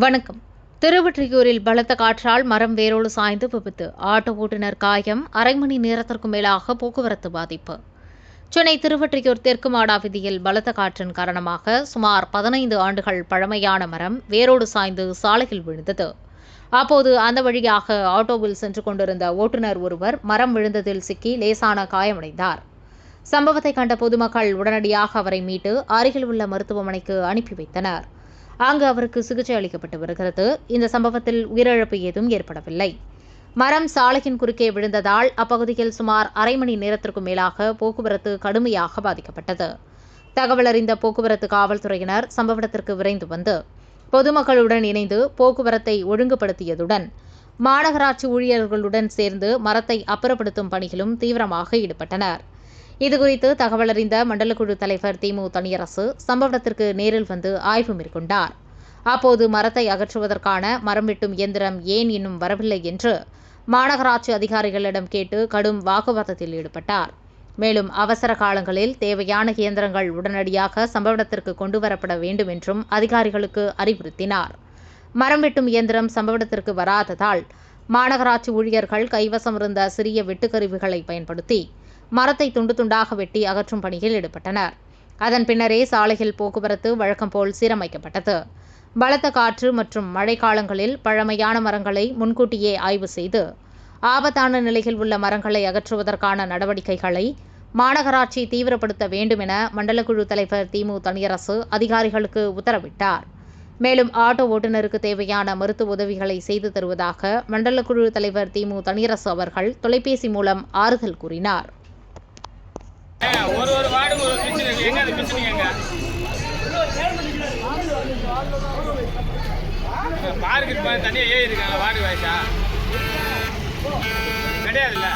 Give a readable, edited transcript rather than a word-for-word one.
வணக்கம். திருவொற்றியூரில் பலத்த காற்றால் மரம் வேரோடு சாய்ந்து விபத்து. ஆட்டோ ஓட்டுநர் காயம். அரை மணி நேரத்திற்கும் மேலாக போக்குவரத்து பாதிப்பு. சென்னை திருவொற்றியூர் தெற்கு மாடா வீதியில் பலத்த காற்றின் காரணமாக சுமார் 15 ஆண்டுகள் பழமையான மரம் வேரோடு சாய்ந்து சாலையில் விழுந்தது. அப்போது அந்த வழியாக ஆட்டோவில் சென்று கொண்டிருந்த ஓட்டுநர் ஒருவர் மரம் விழுந்ததில் சிக்கி லேசான காயமடைந்தார். சம்பவத்தை கண்ட பொதுமக்கள் உடனடியாக அவரை மீட்டு அருகில் உள்ள மருத்துவமனைக்கு அனுப்பி வைத்தனர். அங்கு அவருக்கு சிகிச்சை அளிக்கப்பட்டு வருகிறது. இந்த சம்பவத்தில் உயிரிழப்பு ஏதும் ஏற்படவில்லை. மரம் சாலையின் குறுக்கே விழுந்ததால் அப்பகுதியில் சுமார் அரை மணி நேரத்திற்கும் மேலாக போக்குவரத்து கடுமையாக பாதிக்கப்பட்டது. தகவல் அறிந்த போக்குவரத்து காவல்துறையினர் சம்பவ இடத்திற்கு விரைந்து வந்து பொதுமக்களுடன் இணைந்து போக்குவரத்தை ஒழுங்குபடுத்தியதுடன் மாநகராட்சி ஊழியர்களுடன் சேர்ந்து மரத்தை அப்புறப்படுத்தும் பணியிலும் தீவிரமாக ஈடுபட்டனர். இதுகுறித்து தகவல் அறிந்த மண்டலக்குழு தலைவர் திமு தனியரசு சம்பவ இடத்திற்கு நேரில் வந்து ஆய்வு மேற்கொண்டார். அப்போது மரத்தை அகற்றுவதற்கான மரம் வெட்டும் இயந்திரம் ஏன் இன்னும் வரவில்லை என்று மாநகராட்சி அதிகாரிகளிடம் கேட்டு கடும் வாக்குவாதத்தில் ஈடுபட்டார். மேலும் அவசர காலங்களில் தேவையான இயந்திரங்கள் உடனடியாக சம்பவ இடத்திற்கு கொண்டுவரப்பட வேண்டும் என்றும் அதிகாரிகளுக்கு அறிவுறுத்தினார். மரம் வெட்டும் இயந்திரம் சம்பவ இடத்திற்கு வராததால் மாநகராட்சி ஊழியர்கள் கைவசம் இருந்த சிறிய வெட்டுக்கருவிகளை பயன்படுத்தி மரத்தை துண்டு துண்டாக வெட்டி அகற்றும் பணியில் ஈடுபட்டனர். அதன் பின்னரே சாலையில் போக்குவரத்து வழக்கம் போல் சீரமைக்கப்பட்டது. பலத்த காற்று மற்றும் மழைக்காலங்களில் பழமையான மரங்களை முன்கூட்டியே ஆய்வு செய்து ஆபத்தான நிலையில் உள்ள மரங்களை அகற்றுவதற்கான நடவடிக்கைகளை மாநகராட்சி தீவிரப்படுத்த வேண்டும் என மண்டலக்குழு தலைவர் திமு தனியரசு அதிகாரிகளுக்கு உத்தரவிட்டார். மேலும் ஆட்டோ ஓட்டுநருக்கு தேவையான மருத்துவ உதவிகளை செய்து தருவதாக மண்டலக்குழு தலைவர் திமு தனியரசு அவர்கள் தொலைபேசி மூலம் ஆறுதல் கூறினார். ஒரு வார்டு ஒரு பிரச்சனை இருக்கு. எங்க அது பிரச்சனை எங்க பார்க்கு தனியா ஏறி இருக்காங்க. வார்டு வயசா கிடையாதுல்ல.